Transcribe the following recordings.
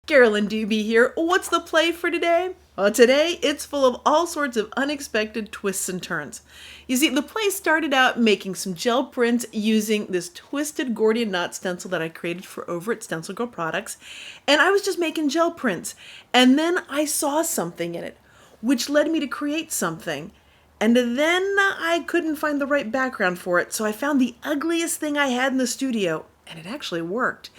Carolyn Dube here. What's the play for today? Well, today it's full of all sorts of unexpected twists and turns. You see, the play started out making some gel prints using this twisted Gordian knot stencil that I created for over at Stencil Girl Products, and I was just making gel prints. And then I saw something in it, which led me to create something. And then I couldn't find the right background for it, so I found the ugliest thing I had in the studio, and it actually worked.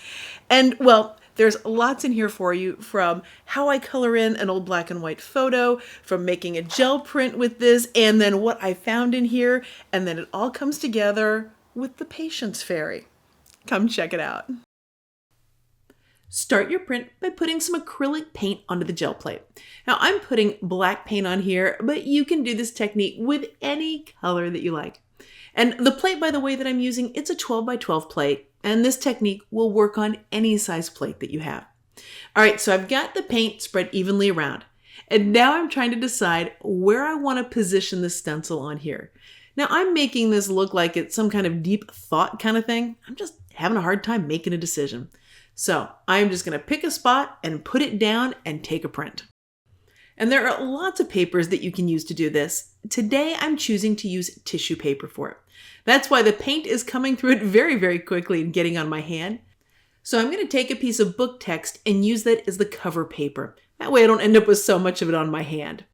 And, well, there's lots in here for you, from how I color in an old black and white photo, from making a gel print with this, and then what I found in here, and then it all comes together with the Patience Fairy. Come check it out. Start your print by putting some acrylic paint onto the gel plate. Now I'm putting black paint on here, but you can do this technique with any color that you like. And the plate, by the way, that I'm using, it's a 12 by 12 plate, and this technique will work on any size plate that you have. All right, so I've got the paint spread evenly around, and now I'm trying to decide where I want to position the stencil on here. Now I'm making this look like it's some kind of deep thought kind of thing. I'm just having a hard time making a decision. So I'm just going to pick a spot and put it down and take a print. And there are lots of papers that you can use to do this. Today I'm choosing to use tissue paper for it. That's why the paint is coming through it very, very quickly and getting on my hand. So I'm going to take a piece of book text and use that as the cover paper. That way I don't end up with so much of it on my hand.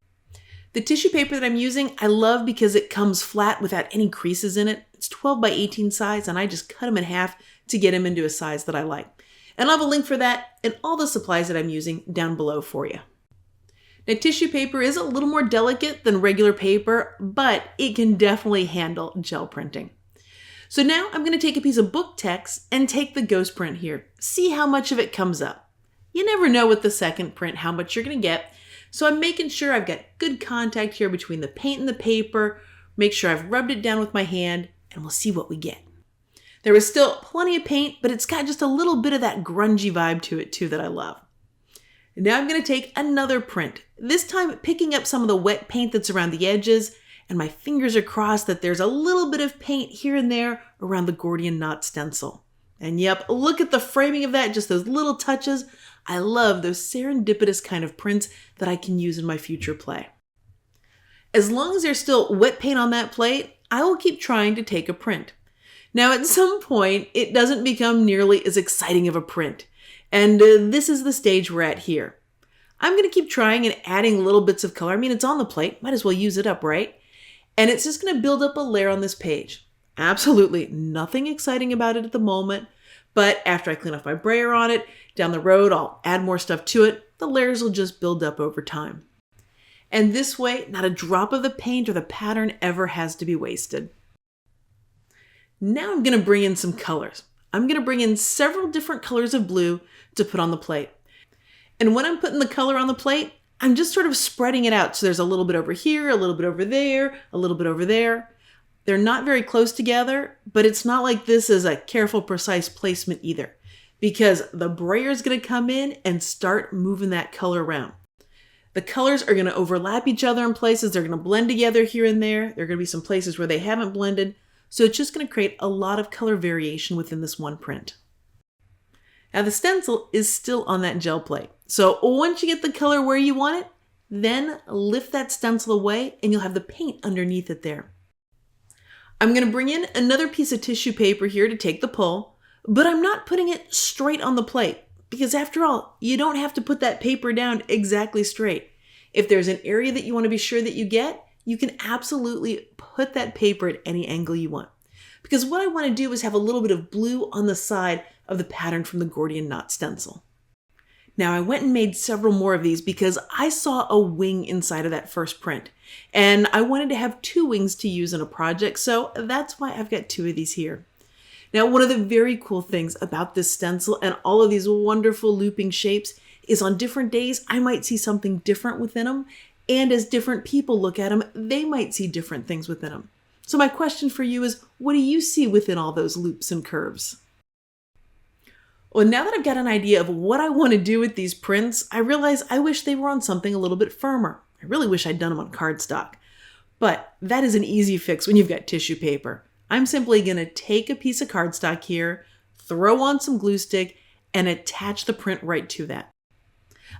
The tissue paper that I'm using, I love because it comes flat without any creases in it. It's 12 by 18 size, and I just cut them in half to get them into a size that I like. And I'll have a link for that and all the supplies that I'm using down below for you. Now, tissue paper is a little more delicate than regular paper, but it can definitely handle gel printing. So now I'm going to take a piece of book text and take the ghost print here. See how much of it comes up. You never know with the second print how much you're going to get, so I'm making sure I've got good contact here between the paint and the paper, make sure I've rubbed it down with my hand, and we'll see what we get. There is still plenty of paint, but it's got just a little bit of that grungy vibe to it too that I love. Now I'm going to take another print, this time picking up some of the wet paint that's around the edges, and my fingers are crossed that there's a little bit of paint here and there around the Gordian knot stencil. And yep, look at the framing of that, just those little touches. I love those serendipitous kind of prints that I can use in my future play. As long as there's still wet paint on that plate, I will keep trying to take a print. Now at some point, it doesn't become nearly as exciting of a print. And this is the stage we're at here. I'm going to keep trying and adding little bits of color. I mean, it's on the plate. Might as well use it up, right? And it's just going to build up a layer on this page. Absolutely nothing exciting about it at the moment. But after I clean off my brayer on it, down the road, I'll add more stuff to it. The layers will just build up over time. And this way, not a drop of the paint or the pattern ever has to be wasted. Now I'm going to bring in some colors. I'm going to bring in several different colors of blue to put on the plate. And when I'm putting the color on the plate, I'm just sort of spreading it out. So there's a little bit over here, a little bit over there, a little bit over there. They're not very close together, but it's not like this is a careful, precise placement either, because the brayer is going to come in and start moving that color around. The colors are going to overlap each other in places. They're going to blend together here and there. There are going to be some places where they haven't blended. So it's just going to create a lot of color variation within this one print. Now the stencil is still on that gel plate. So once you get the color where you want it, then lift that stencil away and you'll have the paint underneath it there. I'm going to bring in another piece of tissue paper here to take the pull, but I'm not putting it straight on the plate because after all, you don't have to put that paper down exactly straight. If there's an area that you want to be sure that you get, you can absolutely put that paper at any angle you want. Because what I want to do is have a little bit of blue on the side of the pattern from the Gordian knot stencil. Now I went and made several more of these because I saw a wing inside of that first print. And I wanted to have 2 wings to use in a project, so that's why I've got 2 of these here. Now one of the very cool things about this stencil and all of these wonderful looping shapes is on different days I might see something different within them. And as different people look at them, they might see different things within them. So my question for you is, what do you see within all those loops and curves? Well, now that I've got an idea of what I want to do with these prints, I realize I wish they were on something a little bit firmer. I really wish I'd done them on cardstock. But that is an easy fix when you've got tissue paper. I'm simply going to take a piece of cardstock here, throw on some glue stick, and attach the print right to that.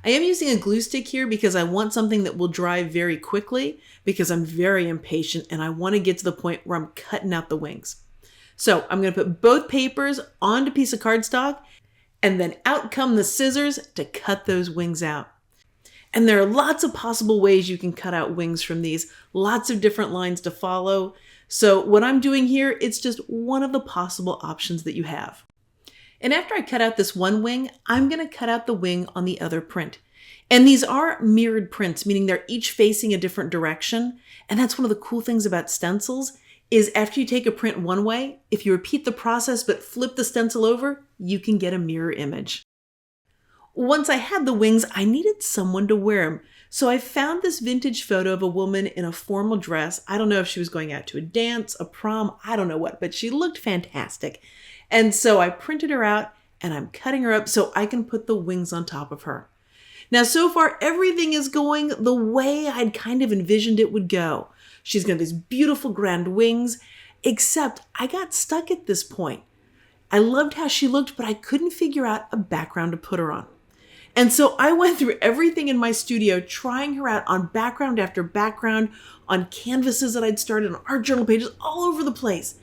I am using a glue stick here because I want something that will dry very quickly because I'm very impatient and I want to get to the point where I'm cutting out the wings. So I'm going to put both papers onto a piece of cardstock and then out come the scissors to cut those wings out. And there are lots of possible ways you can cut out wings from these, lots of different lines to follow. So what I'm doing here, it's just one of the possible options that you have. And after I cut out this one wing, I'm going to cut out the wing on the other print. And these are mirrored prints, meaning they're each facing a different direction. And that's one of the cool things about stencils is after you take a print one way, if you repeat the process but flip the stencil over, you can get a mirror image. Once I had the wings, I needed someone to wear them. So I found this vintage photo of a woman in a formal dress. I don't know if she was going out to a dance, a prom, I don't know what, but she looked fantastic. And so I printed her out and I'm cutting her up so I can put the wings on top of her. Now, so far, everything is going the way I'd kind of envisioned it would go. She's got these beautiful grand wings, except I got stuck at this point. I loved how she looked, but I couldn't figure out a background to put her on. And so I went through everything in my studio, trying her out on background after background, on canvases that I'd started, on art journal pages, all over the place.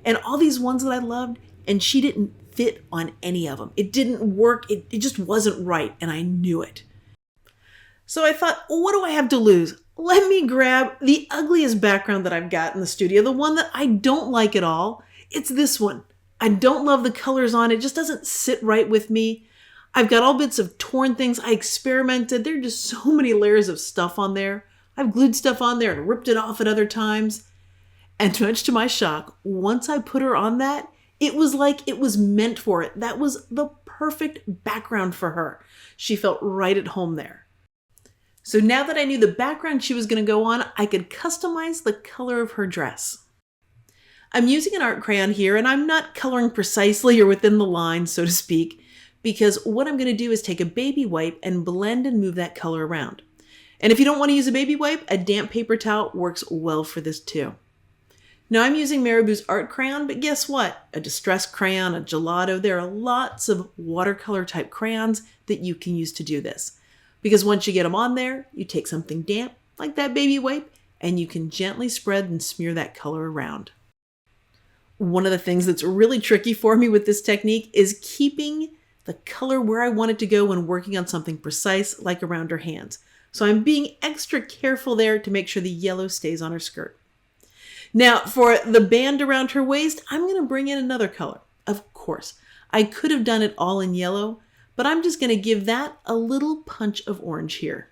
And all these ones that I loved, and she didn't fit on any of them. It didn't work. It just wasn't right, and I knew it. So I thought, what do I have to lose? Let me grab the ugliest background that I've got in the studio, the one that I don't like at all. It's this one. I don't love the colors on it. It just doesn't sit right with me. I've got all bits of torn things. I experimented. There are just so many layers of stuff on there. I've glued stuff on there and ripped it off at other times. And much to my shock, once I put her on that, it was like it was meant for it. That was the perfect background for her. She felt right at home there. So now that I knew the background she was going to go on, I could customize the color of her dress. I'm using an art crayon here, and I'm not coloring precisely or within the line, so to speak, because what I'm going to do is take a baby wipe and blend and move that color around. And if you don't want to use a baby wipe, a damp paper towel works well for this too. Now I'm using Marabu's art crayon, but guess what? A distress crayon, a gelato, there are lots of watercolor type crayons that you can use to do this. Because once you get them on there, you take something damp, like that baby wipe, and you can gently spread and smear that color around. One of the things that's really tricky for me with this technique is keeping the color where I want it to go when working on something precise, like around her hands. So I'm being extra careful there to make sure the yellow stays on her skirt. Now, for the band around her waist, I'm going to bring in another color. Of course, I could have done it all in yellow, but I'm just going to give that a little punch of orange here.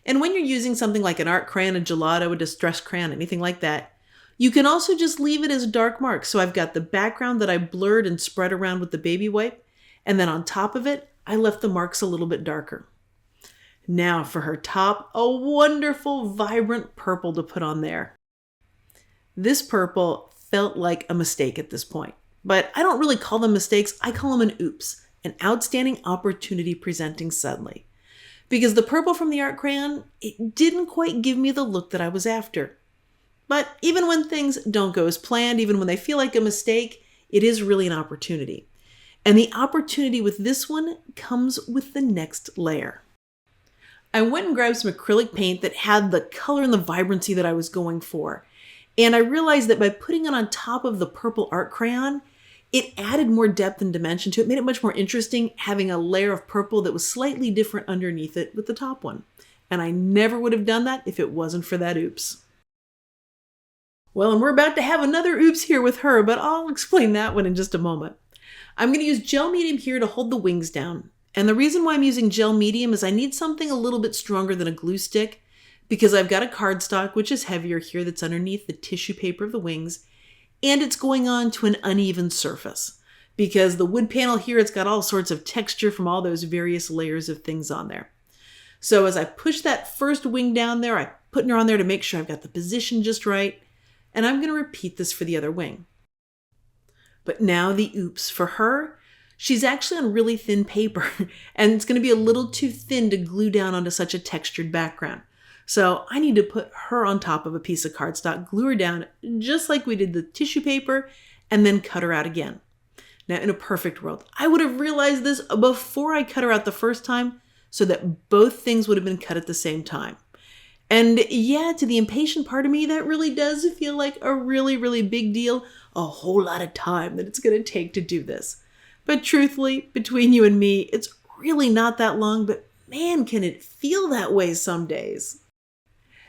And when you're using something like an art crayon, a gelato, a distress crayon, anything like that, you can also just leave it as a dark mark. So I've got the background that I blurred and spread around with the baby wipe, and then on top of it, I left the marks a little bit darker. Now for her top, a wonderful, vibrant purple to put on there. This purple felt like a mistake at this point, but I don't really call them mistakes. I call them an oops, an outstanding opportunity presenting suddenly. Because the purple from the art crayon, it didn't quite give me the look that I was after. But even when things don't go as planned, even when they feel like a mistake, it is really an opportunity. And the opportunity with this one comes with the next layer. I went and grabbed some acrylic paint that had the color and the vibrancy that I was going for. And I realized that by putting it on top of the purple art crayon, it added more depth and dimension to it, made it much more interesting having a layer of purple that was slightly different underneath it with the top one. And I never would have done that if it wasn't for that oops. Well, and we're about to have another oops here with her, but I'll explain that one in just a moment. I'm going to use gel medium here to hold the wings down. And the reason why I'm using gel medium is I need something a little bit stronger than a glue stick because I've got a cardstock, which is heavier here, that's underneath the tissue paper of the wings, and it's going on to an uneven surface because the wood panel here, it's got all sorts of texture from all those various layers of things on there. So as I push that first wing down there, I'm putting her on there to make sure I've got the position just right, and I'm going to repeat this for the other wing. But now the oops for her, she's actually on really thin paper and it's going to be a little too thin to glue down onto such a textured background. So I need to put her on top of a piece of cardstock, glue her down just like we did the tissue paper, and then cut her out again. Now in a perfect world, I would have realized this before I cut her out the first time, so that both things would have been cut at the same time. And yeah, to the impatient part of me, that really does feel like a really, really big deal, a whole lot of time that it's going to take to do this. But truthfully, between you and me, it's really not that long, but man, can it feel that way some days.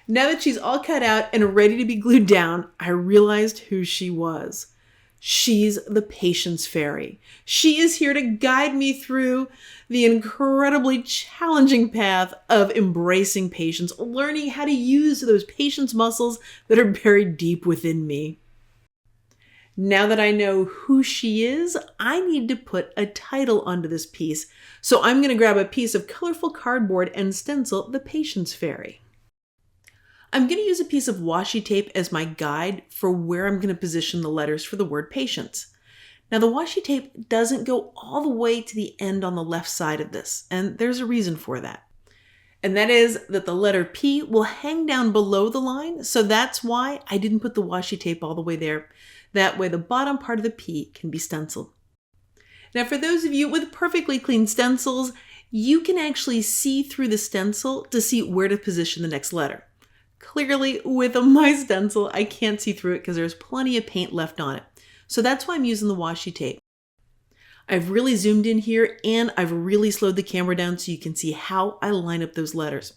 Now that she's all cut out and ready to be glued down, I realized who she was. She's the Patience Fairy. She is here to guide me through the incredibly challenging path of embracing patience, learning how to use those patience muscles that are buried deep within me. Now that I know who she is, I need to put a title onto this piece. So I'm going to grab a piece of colorful cardboard and stencil the Patience Fairy. I'm going to use a piece of washi tape as my guide for where I'm going to position the letters for the word patience. Now the washi tape doesn't go all the way to the end on the left side of this, and there's a reason for that. And that is that the letter P will hang down below the line, so that's why I didn't put the washi tape all the way there. That way the bottom part of the P can be stenciled. Now for those of you with perfectly clean stencils, you can actually see through the stencil to see where to position the next letter. Clearly, with my stencil, I can't see through it because there's plenty of paint left on it. So that's why I'm using the washi tape. I've really zoomed in here and I've really slowed the camera down so you can see how I line up those letters.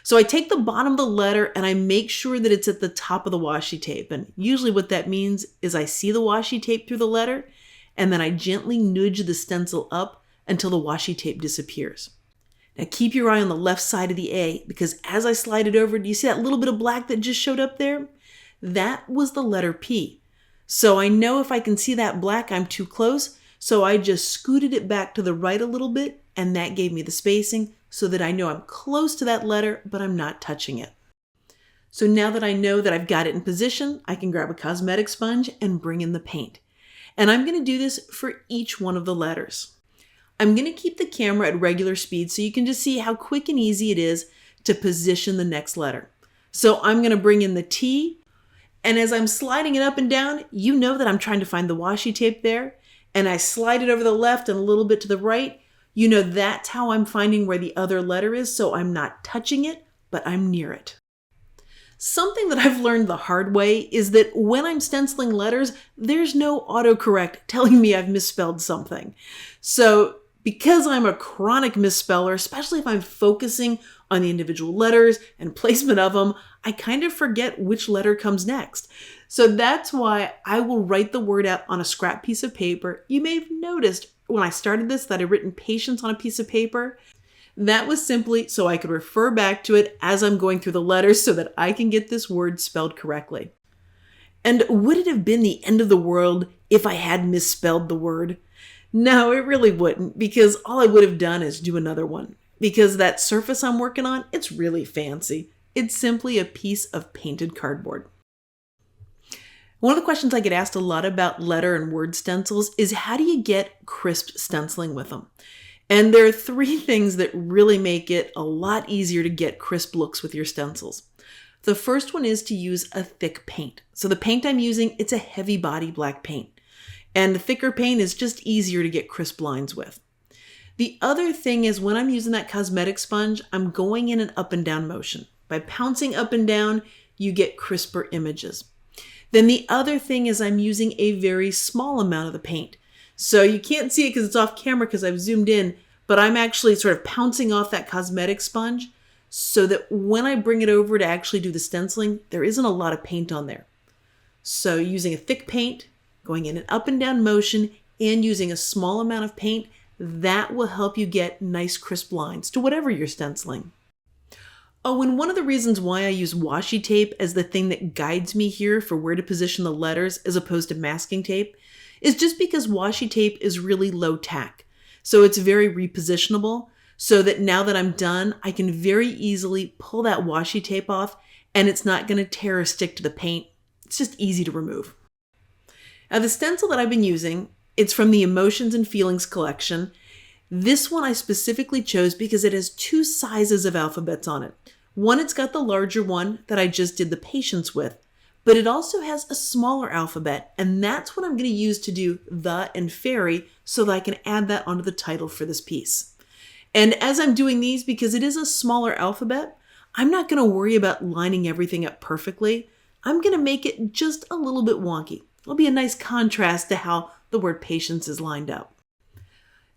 So I take the bottom of the letter and I make sure that it's at the top of the washi tape. And usually what that means is I see the washi tape through the letter and then I gently nudge the stencil up until the washi tape disappears. Now keep your eye on the left side of the A because as I slide it over, do you see that little bit of black that just showed up there? That was the letter P. So I know if I can see that black, I'm too close. So I just scooted it back to the right a little bit and that gave me the spacing so that I know I'm close to that letter, but I'm not touching it. So now that I know that I've got it in position, I can grab a cosmetic sponge and bring in the paint. And I'm going to do this for each one of the letters. I'm going to keep the camera at regular speed so you can just see how quick and easy it is to position the next letter. So I'm going to bring in the T, and as I'm sliding it up and down, you know that I'm trying to find the washi tape there, and I slide it over the left and a little bit to the right. You know that's how I'm finding where the other letter is, so I'm not touching it, but I'm near it. Something that I've learned the hard way is that when I'm stenciling letters, there's no autocorrect telling me I've misspelled something. So because I'm a chronic misspeller, especially if I'm focusing on the individual letters and placement of them, I kind of forget which letter comes next. So that's why I will write the word out on a scrap piece of paper. You may have noticed when I started this that I'd written patience on a piece of paper. That was simply so I could refer back to it as I'm going through the letters so that I can get this word spelled correctly. And would it have been the end of the world if I had misspelled the word? No, it really wouldn't, because all I would have done is do another one. Because that surface I'm working on, it's really fancy. It's simply a piece of painted cardboard. One of the questions I get asked a lot about letter and word stencils is how do you get crisp stenciling with them? And there are three things that really make it a lot easier to get crisp looks with your stencils. The first one is to use a thick paint. So the paint I'm using, it's a heavy body black paint. And the thicker paint is just easier to get crisp lines with. The other thing is when I'm using that cosmetic sponge, I'm going in an up and down motion. By pouncing up and down, you get crisper images. Then the other thing is I'm using a very small amount of the paint. So you can't see it because it's off camera because I've zoomed in, but I'm actually sort of pouncing off that cosmetic sponge so that when I bring it over to actually do the stenciling, there isn't a lot of paint on there. So using a thick paint, going in an up and down motion, and using a small amount of paint, that will help you get nice crisp lines to whatever you're stenciling. Oh, and one of the reasons why I use washi tape as the thing that guides me here for where to position the letters as opposed to masking tape is just because washi tape is really low tack. So it's very repositionable so that now that I'm done, I can very easily pull that washi tape off and it's not going to tear or stick to the paint. It's just easy to remove. Now the stencil that I've been using, it's from the Emotions and Feelings collection. This one I specifically chose because it has two sizes of alphabets on it. One, it's got the larger one that I just did the patience with, but it also has a smaller alphabet, and that's what I'm going to use to do the and fairy so that I can add that onto the title for this piece. And as I'm doing these, because it is a smaller alphabet, I'm not going to worry about lining everything up perfectly. I'm going to make it just a little bit wonky. It'll be a nice contrast to how the word patience is lined up.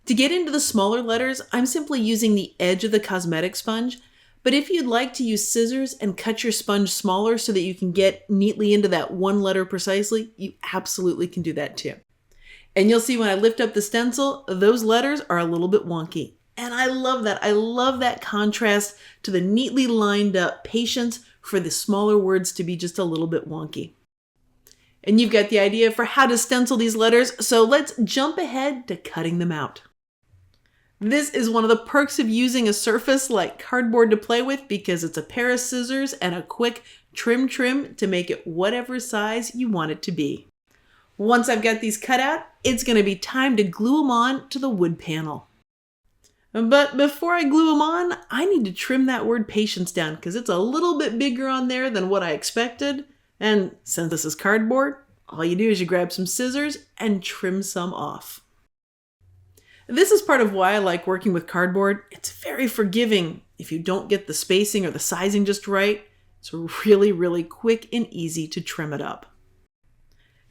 To get into the smaller letters, I'm simply using the edge of the cosmetic sponge. But if you'd like to use scissors and cut your sponge smaller so that you can get neatly into that one letter precisely, you absolutely can do that too. And you'll see when I lift up the stencil, those letters are a little bit wonky. And I love that. I love that contrast to the neatly lined up patience for the smaller words to be just a little bit wonky. And you've got the idea for how to stencil these letters, so let's jump ahead to cutting them out. This is one of the perks of using a surface like cardboard to play with because it's a pair of scissors and a quick trim to make it whatever size you want it to be. Once I've got these cut out, it's going to be time to glue them on to the wood panel. But before I glue them on, I need to trim that word patience down because it's a little bit bigger on there than what I expected. And since this is cardboard, all you do is you grab some scissors and trim some off. This is part of why I like working with cardboard. It's very forgiving. If you don't get the spacing or the sizing just right, it's really quick and easy to trim it up.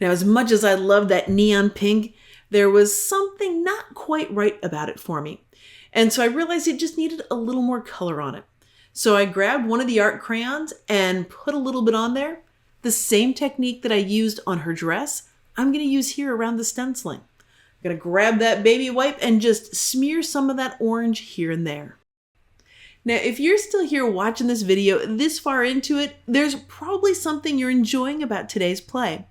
Now, as much as I love that neon pink, there was something not quite right about it for me. And so I realized it just needed a little more color on it. So I grabbed one of the art crayons and put a little bit on there. The same technique that I used on her dress, I'm going to use here around the stenciling. I'm going to grab that baby wipe and just smear some of that orange here and there. Now, if you're still here watching this video this far into it, there's probably something you're enjoying about today's play.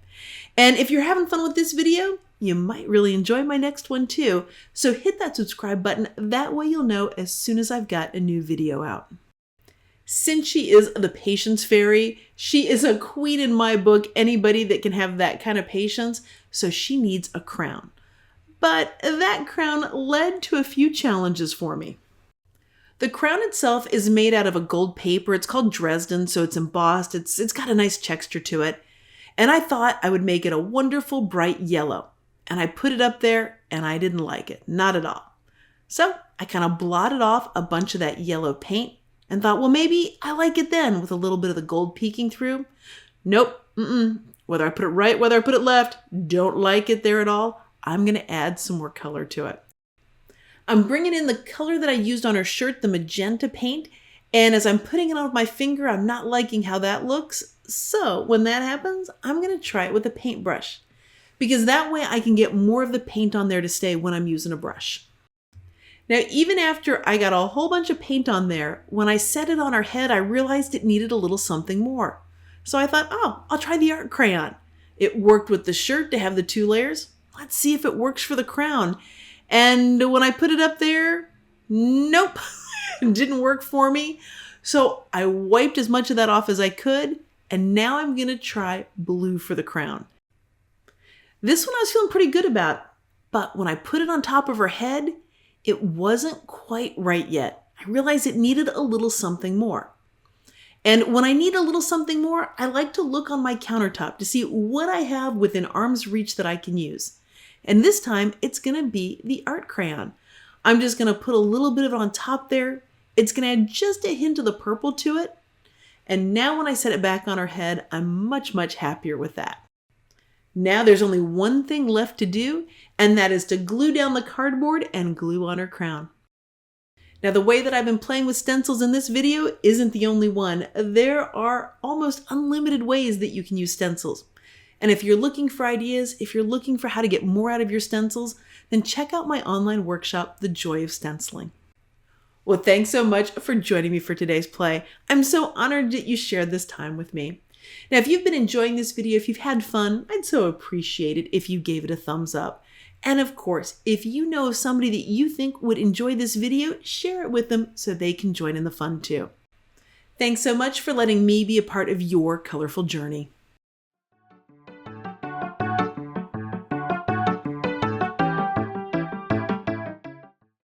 And if you're having fun with this video, you might really enjoy my next one too. So hit that subscribe button. That way you'll know as soon as I've got a new video out. Since she is the patience fairy, she is a queen in my book, anybody that can have that kind of patience, so she needs a crown. But that crown led to a few challenges for me. The crown itself is made out of a gold paper. It's called Dresden, so it's embossed. It's got a nice texture to it. And I thought I would make it a wonderful bright yellow. And I put it up there and I didn't like it, not at all. So I kind of blotted off a bunch of that yellow paint and thought, well, maybe I like it then with a little bit of the gold peeking through. Nope, whether I put it right, whether I put it left, don't like it there at all. I'm going to add some more color to it. I'm bringing in the color that I used on her shirt, the magenta paint, and as I'm putting it on with my finger, I'm not liking how that looks. So when that happens, I'm going to try it with a paintbrush, because that way I can get more of the paint on there to stay when I'm using a brush. Now, even after I got a whole bunch of paint on there, when I set it on her head, I realized it needed a little something more. So I thought, oh, I'll try the art crayon. It worked with the shirt to have the 2 layers. Let's see if it works for the crown. And when I put it up there, nope, it didn't work for me. So I wiped as much of that off as I could, and now I'm going to try blue for the crown. This one I was feeling pretty good about, but when I put it on top of her head, it wasn't quite right yet. I realized it needed a little something more. And when I need a little something more, I like to look on my countertop to see what I have within arm's reach that I can use. And this time, it's going to be the art crayon. I'm just going to put a little bit of it on top there. It's going to add just a hint of the purple to it. And now when I set it back on her head, I'm much happier with that. Now there's only one thing left to do, and that is to glue down the cardboard and glue on her crown. Now, the way that I've been playing with stencils in this video isn't the only one. There are almost unlimited ways that you can use stencils. And if you're looking for ideas, if you're looking for how to get more out of your stencils, then check out my online workshop, The Joy of Stenciling. Well, thanks so much for joining me for today's play. I'm so honored that you shared this time with me. Now, if you've been enjoying this video, if you've had fun, I'd so appreciate it if you gave it a thumbs up. And of course, if you know of somebody that you think would enjoy this video, share it with them so they can join in the fun too. Thanks so much for letting me be a part of your colorful journey.